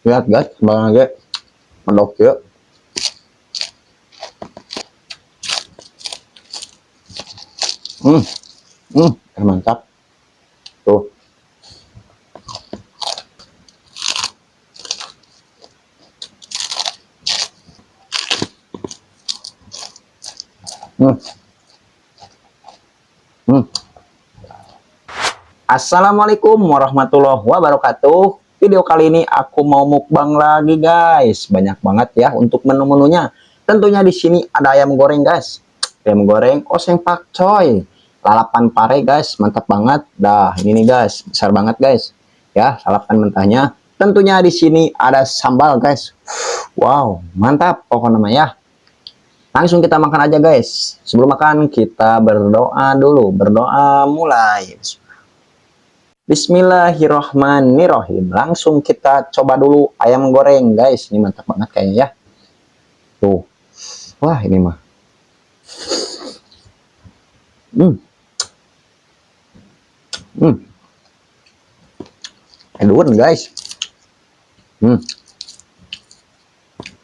Lihat guys, bang age mendok ya. Hmm, mantap tuh. Hmm, hmm. Assalamualaikum warahmatullahi wabarakatuh. Video kali ini aku mau mukbang lagi guys. Banyak banget ya untuk menu-menunya. Tentunya di sini ada ayam goreng guys. Ayam goreng oseng pakcoy. Lalapan pare guys, mantap banget. Dah, ini nih guys, besar banget guys. Ya, lalapan mentahnya. Tentunya di sini ada sambal guys. Wow, mantap pokoknya ya. Langsung kita makan aja guys. Sebelum makan kita berdoa dulu. Berdoa mulai. Bismillahirrohmanirrohim. Langsung kita coba dulu ayam goreng guys. Ini mantap banget kayaknya ya. Tuh. Wah ini mah. Hmm. Hmm. Edun guys. Hmm.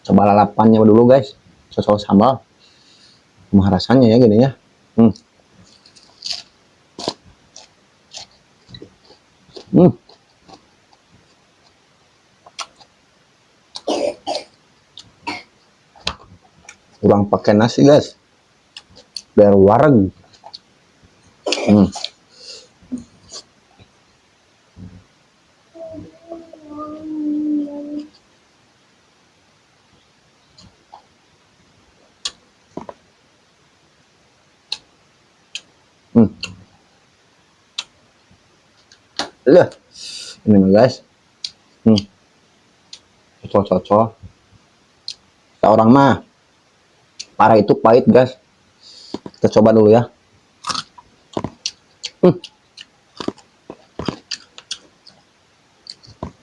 Coba lalapannya dulu guys. Sosok sambal. Mah rasanya ya gini ya. Hmm. Hmm. Kurang pakai nasi guys. Biar wareng. Hmm. Hmm. Lihat. Ini guys. Hmm. Cocok-cocok. Orang mah parah itu pahit guys. Kita coba dulu ya. Hmm.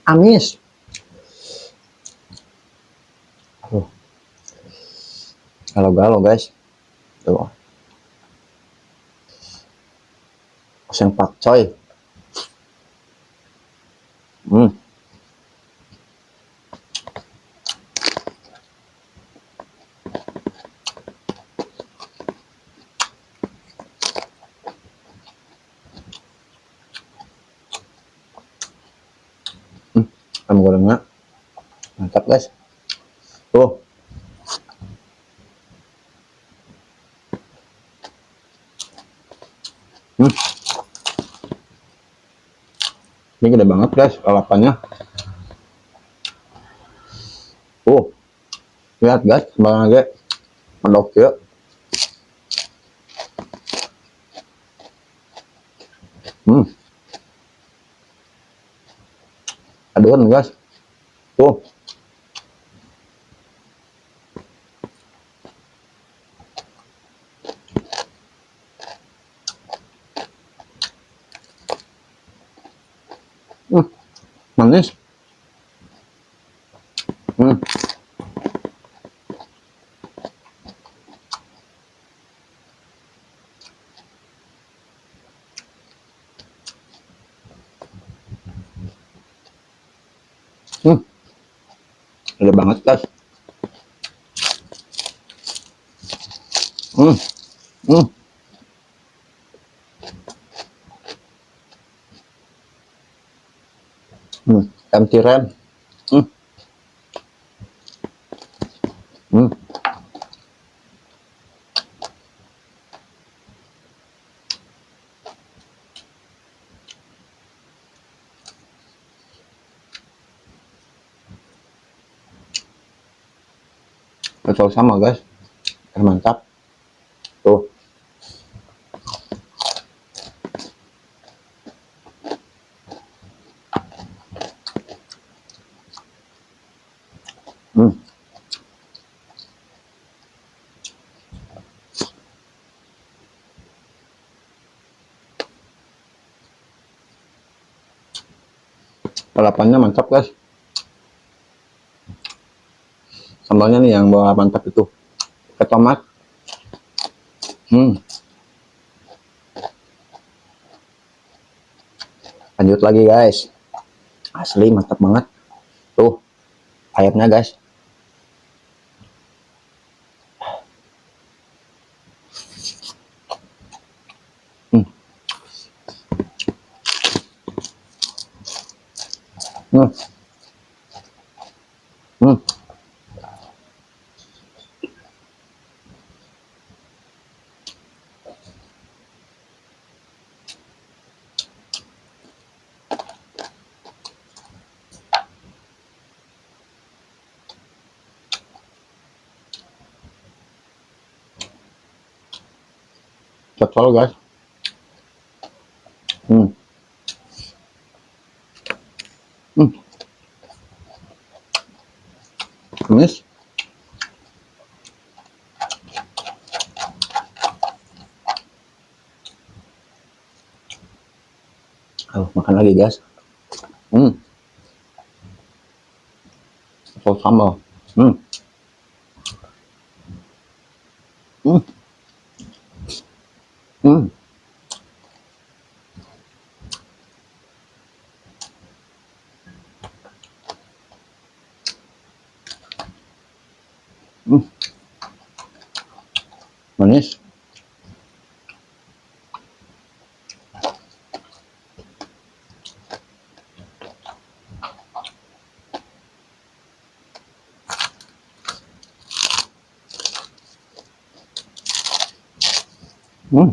Amis. Galau-galau guys. Tuh. Oseng pakcoy. Hmm. Ayam gorengnya mantap guys. Tuh. Hmm. Ini gede banget guys lalapannya. Lihat guys, bang age mendok ya. Hmm. Aduan guys. Tuh. Hmm. Manis. Hmm. Hmm. Gede banget guys. Hmm. Hmm. Hmm. Ayam tiren. Hmm. Hmm. Cocok sama guys. Mantap. Tuh. Hmm. Lalapannya mantap guys. Sambalnya nih yang bawa mantap itu. Ke tomat. Hmm. Lanjut lagi guys. Asli mantap banget. Tuh. ayamnya guys. Hmm. Hmm. Hmm. Cocol guys. Hmm. Hmm. Manis. Ayo makan lagi guys. Hmm. Saus sambal. Hmm. Hmm. Hmm. Hmm. Manis. Hmm.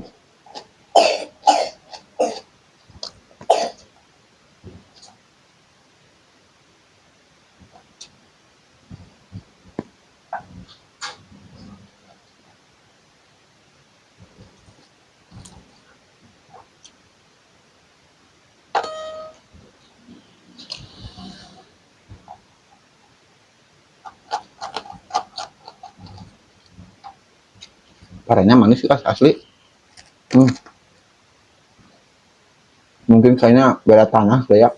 Parenya manis guys asli. Hmm. Mungkin kayaknya beda tanah kayak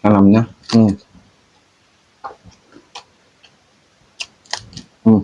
tanamnya. Hmm. Hmm.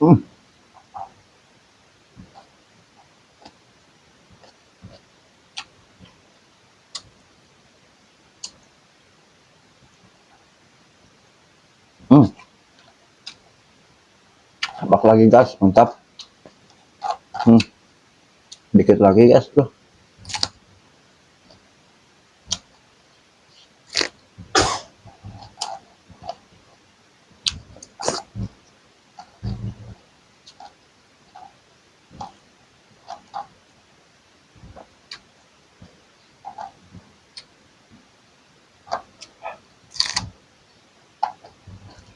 Hmm. Hmm. Tambah lagi guys, mantap. Hmm. Dikit lagi guys tuh.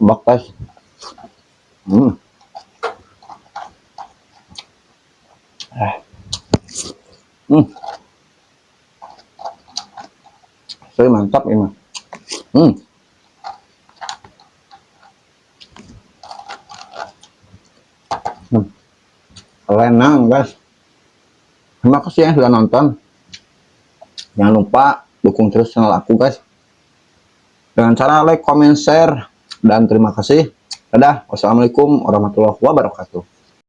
Bak guys. Hmm. Ah. Hmm. Saya mantap ini. Hmm. Hmm. Lenang guys. Terima kasih yang sudah nonton. Jangan lupa dukung terus channel aku guys. Dengan cara like, comment, share, dan terima kasih. Dadah. Wassalamualaikum warahmatullahi wabarakatuh.